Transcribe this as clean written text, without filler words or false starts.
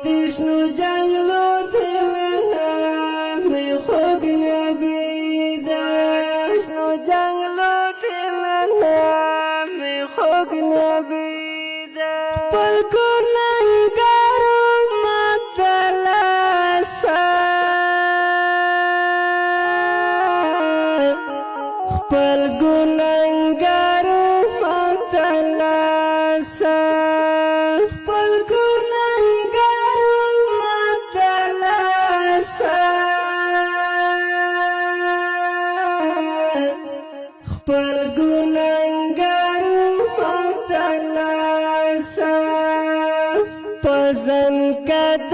دشنو جنگلو تیمنا می خوگ نبیدا دشنو جنگلو تیمنا می خوگ نبیدا پل گناهگارو مدلسا پل گناهگارو مدلسا پل گناهگارو مدلسا پل گناهگارو مدلسا پزن کدا